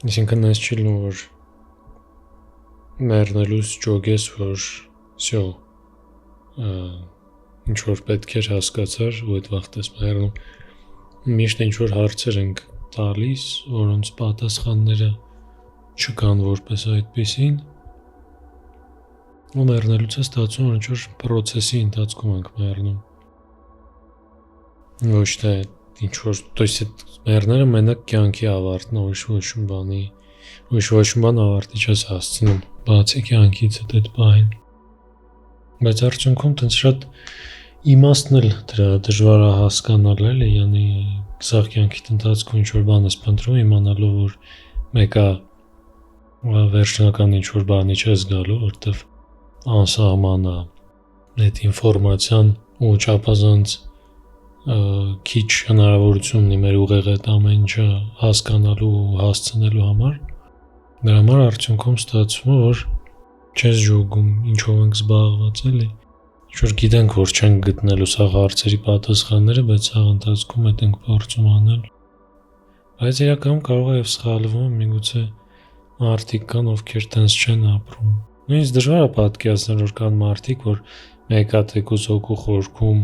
Այսինքն այս չի լինում, որ մեռնելուց ճոգես, որ всё ինչ որ պետք էր հասկացար ու այդ վաղտ ես մեռնում։ Միշտ ինչ որ հարցեր ենք տալիս, որոնց պատասխանները չկան որպես այդպեսին, ու մեռնելուց է ստացվում, որ ինչ որ process-ի ընթացքում ենք մեռնում։ Ոչ թե ինչ որ, то есть այդ մեռնելը մենակ կյանքի ավարտն է, ուրիշ ոչ մի բան ավարտի չես հասցնում, բացի կյանքից այդ պահին։ Բայց արդյունքում տենց շատ իմաստն էլ դրա դժվար է հասկանալ, էլի, yani գսաղ կյանքիդ ընթացքում ինչ որ բան ես փնտրում, իմանալով որ մեկը վերջնական ինչ որ բանի չես գալու, որտեվ անսահման է այդ ինֆորմացիան ու չափազանց քիչ հնարավորություն ունի մեր ուղեղը այդ ամեն ինչը հասկանալու ու հասցնելու համար։ Դրա համար արդյունքում ստացվում է, որ չես ժոգում, ինչով ենք զբաղված, էլի։ Ինչ որ գիտենք, որ չենք գտնելու սաղ հարցերի պատասխանները, բայց սաղ ընթացքում այդ ենք փորձում անել։ Բայց իրականում կարող է եւ սխալվում, միգուցե մարդիկ կան, ովքեր տենց չեն ապրում։ Նույնիսկ դժվար է պատկերացնել, որ կան մարդիկ, որ մեկը թեկուզ հոգու խորքում,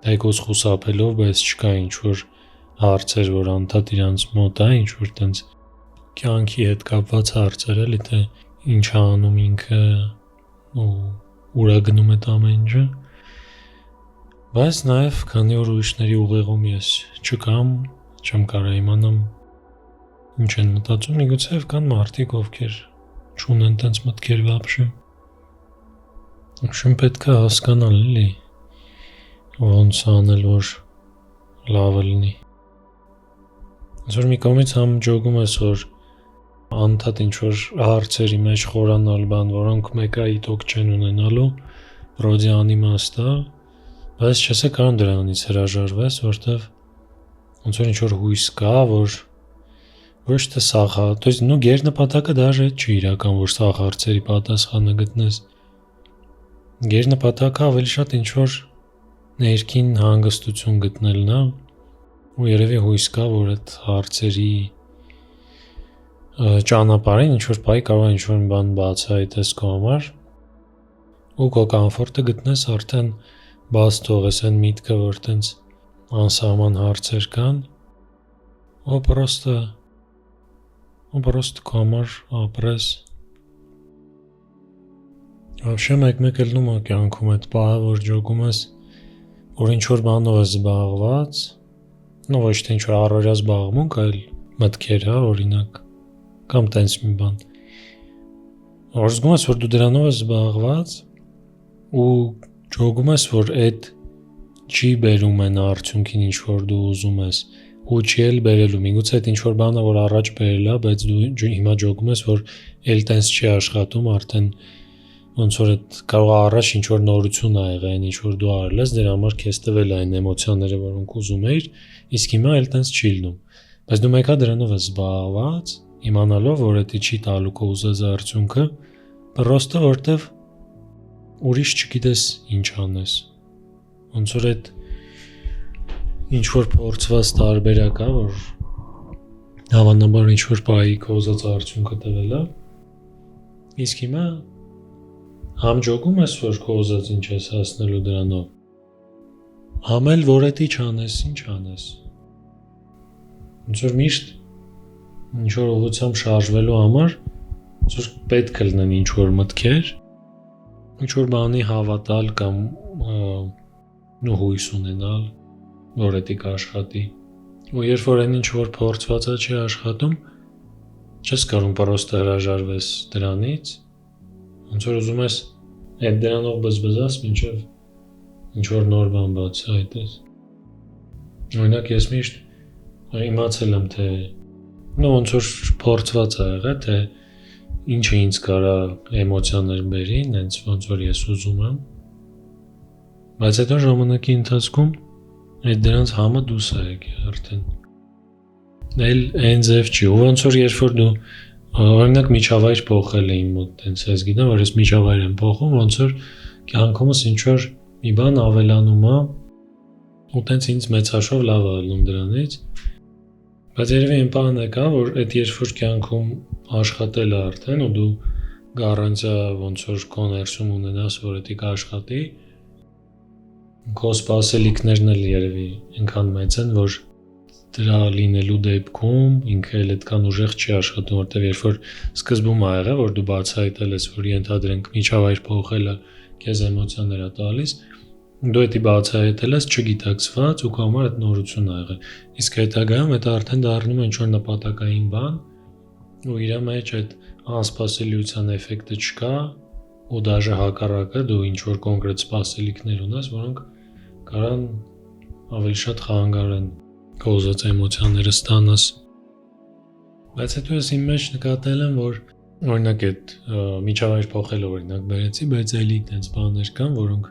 թեկուզ խուսափելով, բայց չկա ինչ որ հարցեր, որ անդադ իրանց մոտ է, ինչ որ տենց կյանքի հետ կապված հարցեր, էլի, թե ինչ է անում ինքը ու ուր է գնում այդ ամեն ինչը։ Բայց նաև քանի որ ուրիշների ուղեղում ես չկամ, չեմ կարող իմանամ ինչ են մտածում, միգուցե կան մարդիկ, ովքեր չունեն տենց մտքեր վաբշե։ Ուրիշն պետք է հասկանալ, էլի, ոնց անել, որ լավը լինի։ Այսօր մի կողմից համ ջոգում ես, որ անդադ ինչ որ հարցերի մեջ խորանալ բան, որոնք մեկը իդոք չեն ունենալու, բրոդի անիմաստ է, բայց չես կարող դրանից հրաժարվես, որտեվ ոնց որ ինչ որ հույս կա, որ ոչ թե սաղ, то есть ну գերնպատակը դաժե չի իրական, որ սաղ հարցերի պատասխանը գտնես։ Գերնպատակը ավելի շատ ինչ որ ներքին հանգստություն գտնելն է, ու երևի հույս կա, որ այդ հարցերի ճանապարհին ինչ որ բայ կարող է ինչ որ բան բացահայտես քո համար, ու քո կոմֆորտը գտնես արդեն բաց թողես այն միտքը, որ տենց անսահման հարցեր կան, ու պրոստը քո համար ապրես։ Вообще մեկ էլ նույն է կյանքում այդ պահը, որ ջոգում ես, որ ինչ որ բանով ես զբաղված, նո ոչ թե ինչ որ առօրյա զբաղմունք, այլ մտքեր, հա, օրինակ, կամ տենց մի բան։ Որ զգում ես, որ դու դրանով ես զբաղված ու ջոգում ես, որ այդ չի բերում այն արդյունքին, ինչ որ դու ուզում ես, ու չի էլ բերելու, միգուցե այդ ինչ որ բանը, որ առաջ բերել է, բայց դու հիմա ջոգում ես, որ էլ տենց չի աշխատում, արդեն ոնց որ այդ կարող է առաջ ինչ որ նորություն ա եղել, այն ինչ որ դու արել ես, դրա համար քեզ տվել այն էմոցիաները, որոնք ուզում էիր, իսկ հիմա էլ տենց չի լինում։ Բայց դու մեկա դրանով ես զբաղված, իմանալով, որ դա չի տալու քո ուզած արդյունքը, պրոստը որտեվ ուրիշ չգիտես ինչ անես։ Ոնց որ այդ ինչ որ փորձված տարբերակ է, որ հավանաբար ինչ որ բայի քո ուզած արդյունքը տվել է, իսկ հիմա համ ջոգում ես, որ քո ուզած ինչ ես հասնելու դրանով, համ էլ որ դա չանես, ինչ անես։ Ոնց որ միշտ ինչ որ ուղղությամբ շարժվելու համար ոնց որ պետք է լինեն ինչ որ մտքեր, ինչ որ բանի հավատալ կամ նո հույս ունենալ, որ դա կաշխատի։ Ու երբ որ այն ինչ որ փորձված է չի աշխատում, չես կարող պրոստը հրաժարվես դրանից, ոնց որ ուզում ես այդ դրանով բզբզաս, մինչև ինչ որ նոր բան բացահայտես։ Օրինակ ես միշտ իմացել եմ, թե ոնց որ փորձված է եղել, թե ինչը ինձ կարա էմոցիաներ բերի, հենց ոնց որ ես ուզում եմ։ Բայց հետո ժամանակի ընթացքում այդ դրանց համը դուրս է եկել արդեն։ Էլ այն ձև չի, ու ոնց որ երբ որ դու օրինակ միջավայր փոխել է իմ մոտ, տենց ես գիտեմ, որ ես միջավայր եմ փոխում, ոնց որ կյանքումս ինչ որ մի բան ավելանում է, ու տենց ինձ մեծաշով լավ է ալնում դրանից։ Բայց երևի այն բանը կա, որ այդ երբ որ կյանքում աշխատել է արդեն ու դու գառանտիա ոնց որ քո ներսում ունենաս, որ դա կաշխատի, քո սպասելիքներն էլ երևի այնքան մեծ են, որ դրա լինելու դեպքում ինքը էլ այդքան ուժեղ չի աշխատում, որտեղ երբ որ սկզբում ա եղել, որ դու բացահայտել ես, որ ենթադրենք միջավայր փոխելը քեզ էմոցիաներ է տալիս, դու դա բացահայտել ես չգիտակցված ու քո համար այդ նորություն ա եղել։ Իսկ հետագայում դա արդեն դառնում է ինչ-որ նպատակային բան ու իր մեջ այդ անսպասելիության էֆեկտը չկա ու դաժե հակառակը դու ինչ-որ կոնկրետ սպասելիքներ ունես, որոնք կարան ավելի շատ խանգարեն քո ուզած էմոցիաները ստանաս։ Բայց հետո ես իմ մեջ նկատել եմ, որ օրինակ այդ միջավայր փոխելը օրինակ բերեցի, բայց էլի այդպես բաներ կան, որոնք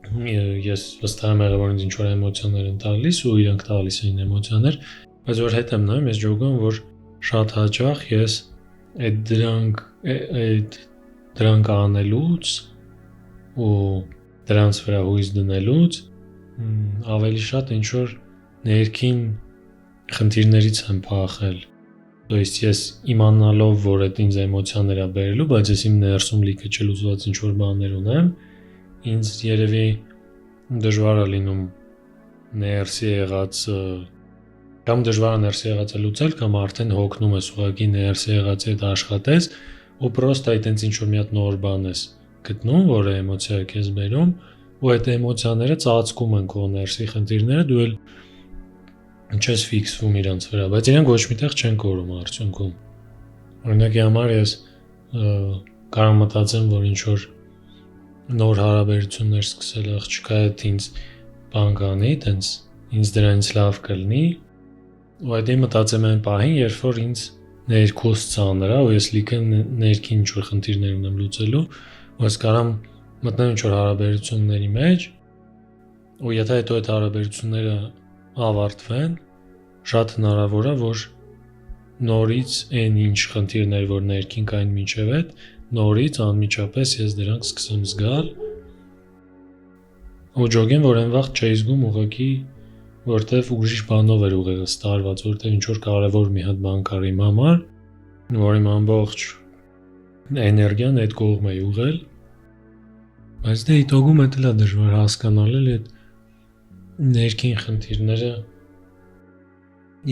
ես վստահ եմ եղել, որ ինձ ինչ-որ էմոցիաներ են տալիս ու իրանք տալիս են էմոցիաներ, բայց որ հետ եմ նայում, ես ջոգում, որ շատ հաճախ ես դրանք անելուց ու դրանց վրա հույս դնելուց ավելի շատ ինչ-որ ներքին խնդիրներից եմ փախել։ То есть ես իմանալով, որ այդ ինձ էմոցիաներ է բերելու, բայց ես իմ ներսում լիքը չլուծված ինչ-որ բաներ ունեմ, ինձ երևի դժվար է լինում ներսի եղածը կամ դժվար է ներսի եղածը լուծել, կամ արդեն հոգնում ես ուղղակի ներսի եղածի հետ աշխատես ու պրոստը այտենց ինչ-որ մի հատ նոր բան ես գտնում, որ էմոցիա է քեզ բերում ու այդ էմոցիաները ծածկում են քո ներսի խնդիրները, դու էլ չես ֆիքսվում իրանց վրա, բայց իրանք ոչ միտեղ չեն կորում արդյունքում։ Օրինակի համար ես կարող մտածեմ, որ ինչ որ նոր հարաբերություններ սկսել աղջկա հետ ինձ բան կանի, տենց ինձ դրանից լավ կլինի, ու այդ մտածեմ այն պահին, երբ որ ինձ ներքուս ծանր է ու ես լիքը ներքին ինչ որ խնդիրներ ունեմ լուծելու, ու ես կարամ մտնեմ ինչ որ հարաբերությունների մեջ, ու եթե հետո այդ հարաբերությունները ավարտվեն, շատ հնարավոր է, որ նորից այն ինչ խնդիրներ, որ ներքին կային մինչև այդ, նորից անմիջապես ես դրանք սկսեմ զգալ ու ջոգեմ, որ այն վաղ չէի զգում ուղղակի, որտեվ ուրիշ բանով էր ուղեղս տարված, որտեվ ինչ որ կարևոր մի հատ բան կար իմ համար, որ իմ ամբողջ էներգիան այդ կողմ է ուղղել, բայց դե իտոգում էլ է դժվար հասկանալ այդ ներքին խնդիրները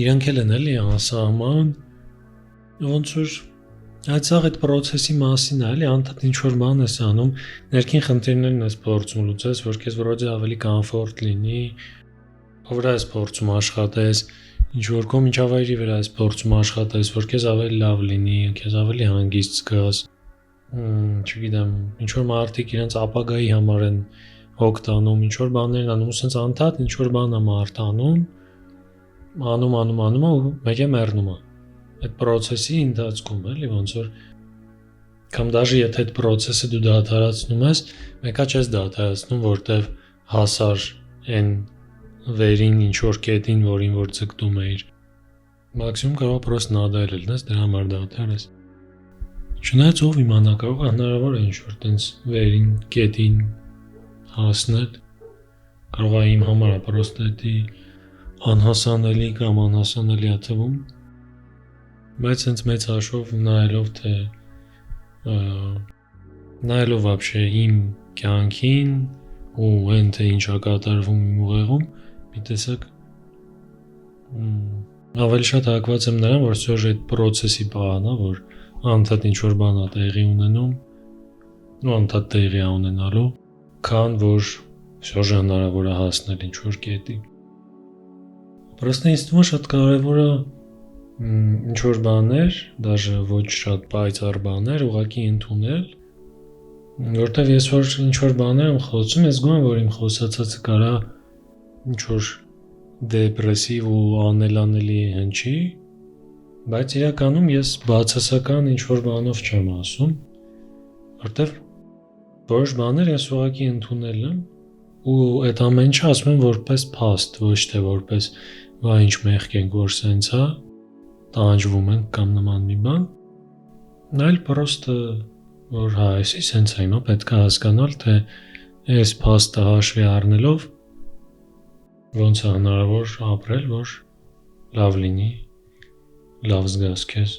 իրանք էլ են էլի անսահման, ոնց որ այդ process-ի մասին է, էլի անդադ ինչ որ բան ես անում, ներքին խնդիրներն ես փորձում լուծես, որ քեզ վրոջը ավելի կոմֆորտ լինի, ով վրա ես փորձում աշխատես, ինչ որ քո միջավայրի վրա ես փորձում աշխատես, որ քեզ ավելի լավ լինի, քեզ ավելի հանգիստ զգաս, չգիտեմ, ինչ որ մարդիկ իրենց ապագայի համար են հոգ տանում, ինչ որ բաներ անում, ու սենց անդադ ինչ որ բան է մարդ անում ու մեկ է մեռնում է։ Այդ process-ի ընթացքում էլի ոնց որ կամ դաժե եթե այդ process-ը դու դադարացնում ես, մեկա չես դադարացնում, որտեվ հասար այն վերին ինչ որ կետին, որին որ ձգտում էիր։ Մաքսիմում կարող է պրոստ նադել լնես, դրա համար դադարես։ Չնայած ով իմանա, կարող է հնարավոր է ինչ որ տենց վերին կետին հասնել, կարող է իմ համար է պրոստ դա անհասանելի կամ անհասանելի է թվում, բայց հենց մեծ հաշվով նայելով вообще իմ կյանքին ու այն թե ինչ է կատարվում իմ ուղեղում, մի տեսակ ավելի շատ հակված եմ նրան, որ սոժ այդ process-ի պահանա, որ անդադ ինչ որ բան է տեղի ունենում ու անդադ տեղի է ունենալու, քան որ սոժ հնարավոր է հասնել ինչ որ կետի։ Պրոստը ինձ թվում է շատ կարևոր է ինչ որ բաներ, դաժե ոչ շատ պայծառ բաներ ուղղակի ընդունել, որտեվ ես որ ինչ որ բաներ եմ խոսում, ես զգում եմ, որ իմ խոսացածը կարա ինչ որ դեպրեսիվ ու անելանելի հնչի, բայց իրականում ես բացասական ինչ որ բանով չեմ ասում, որտեվ որոշ բաներ ես ուղղակի ընդունել եմ ու այդ ամեն ինչը ասում եմ որպես փաստ, ոչ թե որպես վայ ինչ մեղք ենք, որ սենց է, տանջվում ենք կամ նման մի բան, այլ պրոստը որ հա, էսի սենց է, հիմա պետք է հասկանալ, թե այս փաստը հաշվի առնելով ոնց է հնարավոր ապրել, որ լավ լինի լավ զգաս քեզ։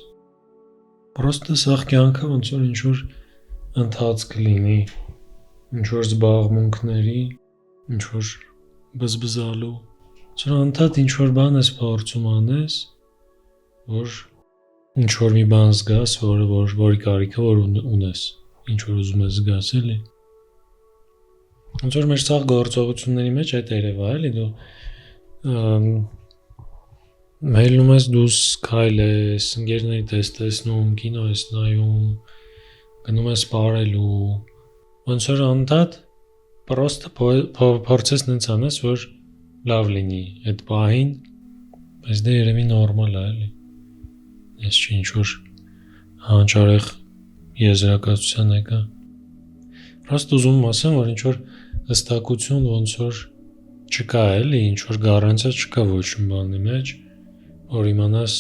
Պրոստը սաղ կյանքը ոնց որ ինչ-որ ընթացք լինի, ինչ-որ զբաղմունքների, ինչ-որ բզբզալու, որ անդադ ինչ-որ բան ես փորձում անես, որ ինչ-որ մի բան զգաս, որի կարիքը որ ունես, ինչ-որ ուզում ես զգաս, էլի։ Ոնց որ մեր սաղ գործողությունների մեջ այդ երևա, էլի, դու մելնում ես դուս քայլես, ընկերներիդ ես տեսնում, կինո ես նայում, գնում ես պարելու, ոնց որ անդադ պրոստը փորձես նենց անես, որ լավ լինի այդ պահին, բայց դե երևի նորմալ է, էլի։ Ես չի ինչ-որ հանճարեղ եզրակացության եկա։ Պրոստ ուզում ասեմ, որ ինչ-որ հստակություն ոնց որ չկա, էլի, ինչ-որ գառանցիա չկա ոչ մի բանի մեջ, որ իմանաս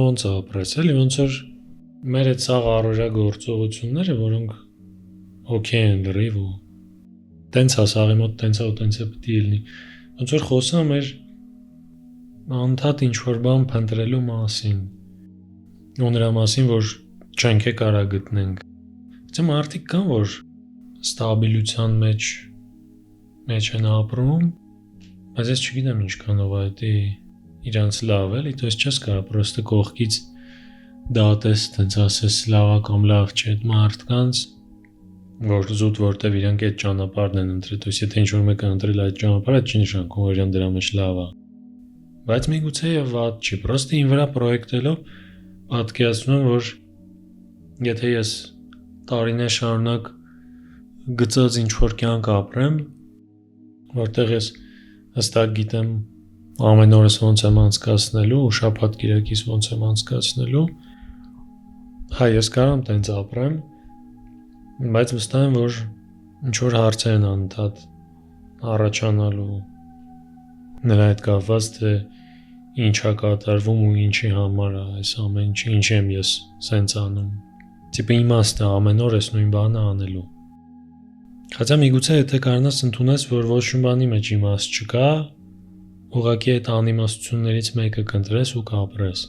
ոնց ապրես, էլի, ոնց որ մեր այդ սաղ առօրյա գործողությունները, որոնք օքեյ են լրիվ ու տենց է սաղի մոտ, տենց է ու տենց է պիտի լինի, ոնց որ խոսում մեր անդադ ինչ-որ բան փնտրելու մասին, ու նրա մասին, որ չենք է կարա գտնենք։ Ձե մարդիկ կան, որ ստաբիլության մեջ են ապրում, բայց ես չգիտեմ ինչքանով է դա իրանց լավ, էլի, то есть չես կարա պրոստը կողքից դատես, տենց ասես լավա կամ լավ չէ այդ մարդկանց, որ զուտ որտեվ իրանք այդ ճանապարհն են ընտրել, то есть եթե ինչ-որ մեկը ընտրել այդ ճանապարհը, չի նշանակում, որ իրան դրա մեջ լավ է։ Բայց միգուցե եւ վատ չի, պրոստը ին վրա պրոյեկտելով պատկերացնում եմ, որ եթե ես տարիներ շարունակ գծած ինչ-որ կյանք ապրեմ, որտեղ ես հստակ գիտեմ ամեն օրս ոնց եմ անցկացնելու ու շաբաթ-կիրակից ոնց եմ անցկացնելու, հա ես կարամ տենց ապրեմ, բայց վստահ եմ, որ ինչ-որ հարցեր են անդադ առաջանալու նրա հետ կապված, թե ինչ է կատարվում ու ինչի համար է այս ամեն ինչը, ինչ եմ ես սենց անում։ Տիպը իմաստը ամեն օր ես նույն բանը անելու։ Խացա միգուցե եթե կարնաս ընդունես, որ ոչ մի բանի մեջ իմաստ չկա, ուղղակի այդ անիմաստություններից մեկը կընտրես ու կապրես։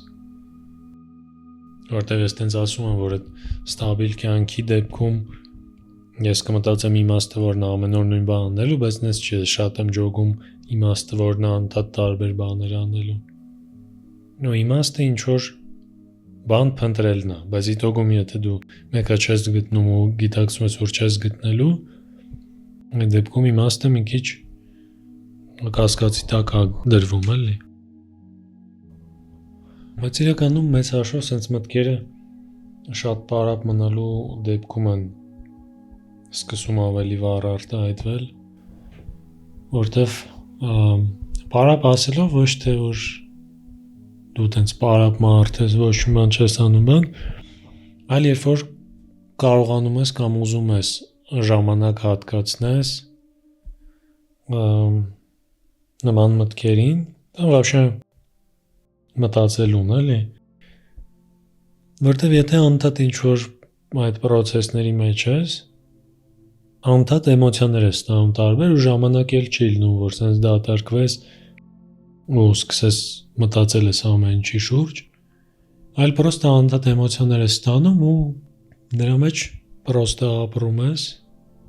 Որտեղ ես տենց ասում եմ, որ այդ ստաբիլ կյանքի դեպքում ես կմտածեմ իմաստը, որն ամեն օր նույն բան անելու, բայց նենց չի, շատ եմ ջոգում իմաստը, որն անդադ տարբեր բաներ անելու։ Ու իմաստը ինչ-որ բան փնտրելն է, բայց իտոգում եթե դու մեկը չես գտնում ու գիտակցում ես, որ չես գտնելու, այդ դեպքում իմաստը մի քիչ կասկածի տակ է դրվում, էլի։ Բայց իրականում մեծ հաշվով սենց մտքերը շատ պարապ մնալու դեպքում են սկսում ավելի վառ արտահայտվել, որտեվ պարապ ասելով ոչ թե որ դու տենց պարապ մարդ ես, ոչ մի բան չես անում բան, այլ երբ որ կարողանում ես կամ ուզում ես ժամանակ հատկացնես նման մտքերին, կամ вообще մտածելուն, էլի, որտեվ եթե անդադ ինչ-որ այդ պրոցեսների մեջ ես, անդադ էմոցիաներ ես ստանում տարբեր ու ժամանակ էլ չի լինում, որ սենց դատարկվես ու սկսես մտածել ես ամեն ինչի շուրջ, այլ պրոստը անդադ էմոցիաներ ես ստանում ու նրա մեջ պրոստը ապրում ես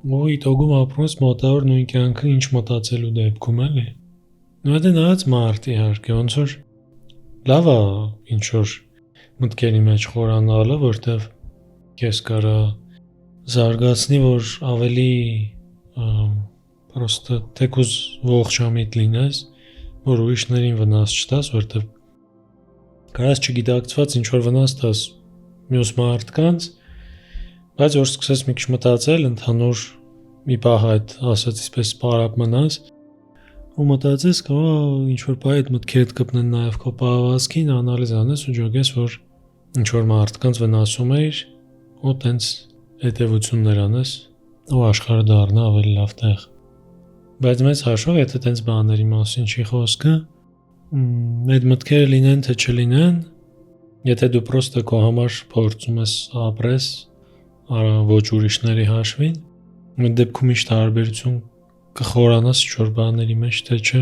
ու իտոգում ապրում ես մոտավոր նույն կյանքը ինչ մտածելու դեպքում, էլի։ Ու դա նայած մարդ իհարկե, ոնց որ լավ է ինչ-որ մտքերի մեջ խորանալը, որտեվ քեզ կարա զարգացնի, որ ավելի պրոստը թեկուզ ողջամիտ լինես, որ ուրիշներին վնաս չտաս, որտեվ կարաս չգիտակցված ինչ-որ վնաս տաս մյուս մարդկանց, բայց որ սկսես մի քիչ մտածել, ընդհանուր մի պահ այդ ասածից պես պարապ մնաս ու մտածես, ինչ-որ պահ այդ մտքերդ կպնեն նաև քո պահվածքին, անալիզ անես ու ջոգես, որ ինչ-որ մարդկանց վնասում էիր ու տենց հետևություններ անես ու աշխարհը դառնա ավելի լավ տեղ։ Բայց մեծ հաշվով, եթե տենց բաների մասին չի խոսքը, այդ մտքերը լինեն թե չլինեն, եթե դու պրոստը քո համար փորձում ես ապրես, ոչ ուրիշների հաշվին, այդ դեպքում ինչ տարբերություն կխորանաս ինչ-որ բաների մեջ, թե չէ։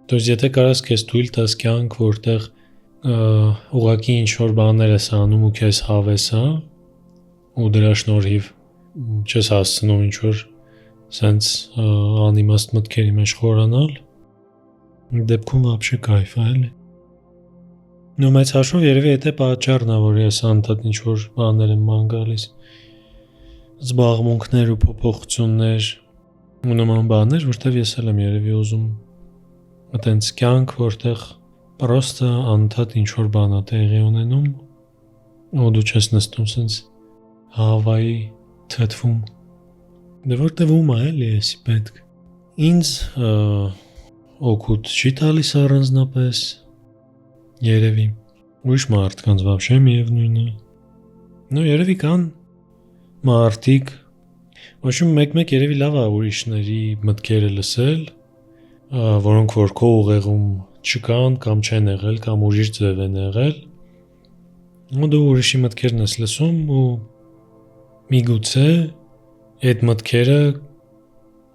То есть եթե կարաս քեզ թույլ տաս կյանք, որտեղ ուղղակի ինչ որ բաներ ես անում ու քեզ հավես է ու դրա շնորհիվ չես հասցնում ինչ որ սենց անիմաստ մտքերի մեջ խորանալ, դեպքում вообще кайֆ է, էլի։ Նո մեծ հաշվով երևի դա պատճառն է, որ ես անդադ ինչ որ բաներ եմ ման գալիս, զբաղմունքներ ու փոփոխություններ ու նման բաներ, որտեվ ես էլ եմ երևի ուզում այտենց կյանք, որտեղ պրոստը անդադ ինչ որ բան է տեղի ունենում ու դու չես նստում սենց հավայի թթվում, դե որտեվ ում է էլի էսի պետք, ինձ օգուտ չի տալիս առանձնապես, երևի, ուրիշ մարդկանց вообще միևնույն է, նո երևի կան մարդիկ, ոչմ մեկ երևի լավ է ուրիշների մտքերը լսել, որոնք որ քո ուղեղում չկան կամ չեն եղել կամ ուրիշ ձև են եղել, ու դու ուրիշի մտքերն ես լսում ու միգուցե այդ մտքերը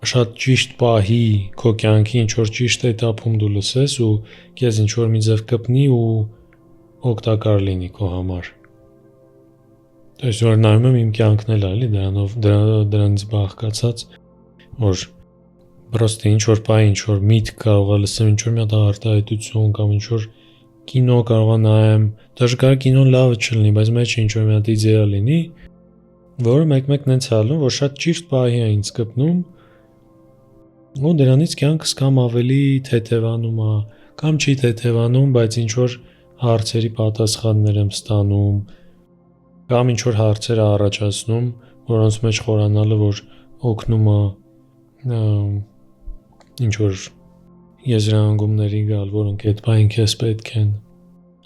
շատ ճիշտ պահի քո կյանքի ինչ որ ճիշտ էտապում դու լսես ու քեզ ինչ որ մի ձև կպնի ու օգտակար լինի քո համար։ Այսինքն որ նայում եմ իմ կյանքն էլ էլի դրանից բաղկացած, որ պրոստը ինչ որ պահի ինչ որ միտք կարող է լսեմ, ինչ որ մի հատ արտահայտություն կամ ինչ որ կինո կարող է նայեմ, դաժե կարող կինոն լավը չլինի, բայց մեջը ինչ որ մի հատ իդեա լինի, որը մեկ նենց հալում, որ շատ ճիշտ պահի է ինձ կպնում ու դրանից կյանքս կամ ավելի թեթևանում է, կամ չի թեթևանում, բայց ինչ որ հարցերի պատասխաններ եմ ստանում, կամ ինչ որ հարցեր առաջացնում, որոնց մեջ խորանալը որ օգնում է ինչ որ եզրահանգումների գալ, որոնք այդ բային քեզ պետք են,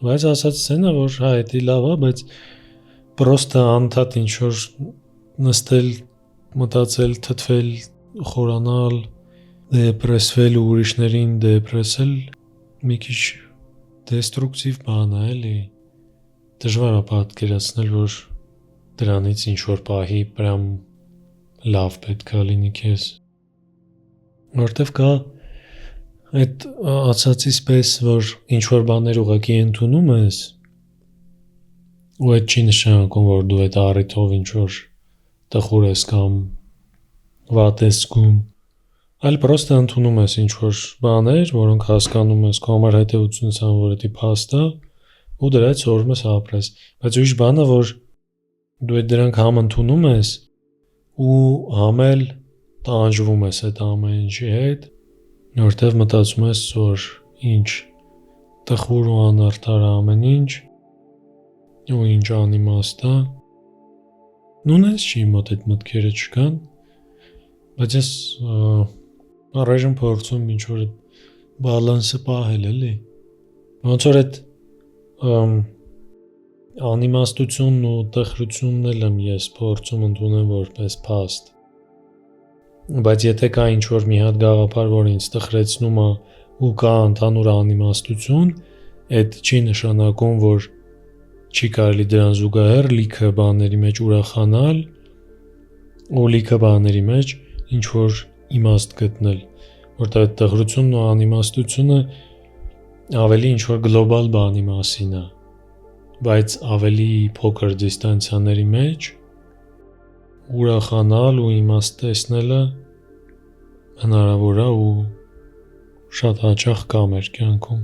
բայց ասած սենա, որ հա դա լավ է, բայց պրոստը անդադ ինչ որ նստել, մտածել, թթվել, խորանալ, դեպրեսվել ու ուրիշներին դեպրեսել մի քիչ դեստրուկտիվ բան է, էլի, դժվար է պատկերացնել, որ դրանից ինչ որ պահի պրամ լավ պետք է լինի քեզ, որտեվ կա այդ ասացից պես, որ ինչ որ բաներ ուղղակի ընդունում ես ու այդ չի նշանակում, որ դու այդ առիթով ինչ որ տխուր ես կամ վատ ես զգում, այլ պրոստը ընդունում ես ինչ որ բաներ, որոնք հասկանում ես, քո համար հետևություն ես անում, որ դա փաստ է ու դրանից որում ես ապրես, բայց ուրիշ բանը, որ դու այդ դրանք համ ընդունում ես ու համ էլ տանջվում ես այդ ամեն ինչի հետ, որտեվ մտածում ես, որ ինչ տխուր ու անարդար ամեն ինչ ու ինչ անիմաստ է, նույնպես չի մոտ այդ մտքերը չկան, բայց ես առայժմ փորձում ինչ որ բալանսը պահել էլի, ոնց որ այդ անիմաստությունն ու տխրությունն էլ եմ ես փորձում ընդունել որպես փաստ, բայց եթե կա ինչ որ մի հատ գաղափար, որ ինձ տխրեցնում է ու կա ընդհանուր անիմաստություն, այդ չի նշանակում, որ չի կարելի դրան զուգահեռ լիքը բաների մեջ ուրախանալ ու լիքը բաների մեջ ինչ որ իմաստ գտնել, որտեղ այդ տխրությունն ու անիմաստությունը ավելի ինչ որ գլոբալ բանի մասին է, բայց ավելի փոքր դիստանցիաների մեջ ուրախանալ ու իմաստ տեսնելը հնարավոր է ու շատ հաճախ կա մեր կյանքում։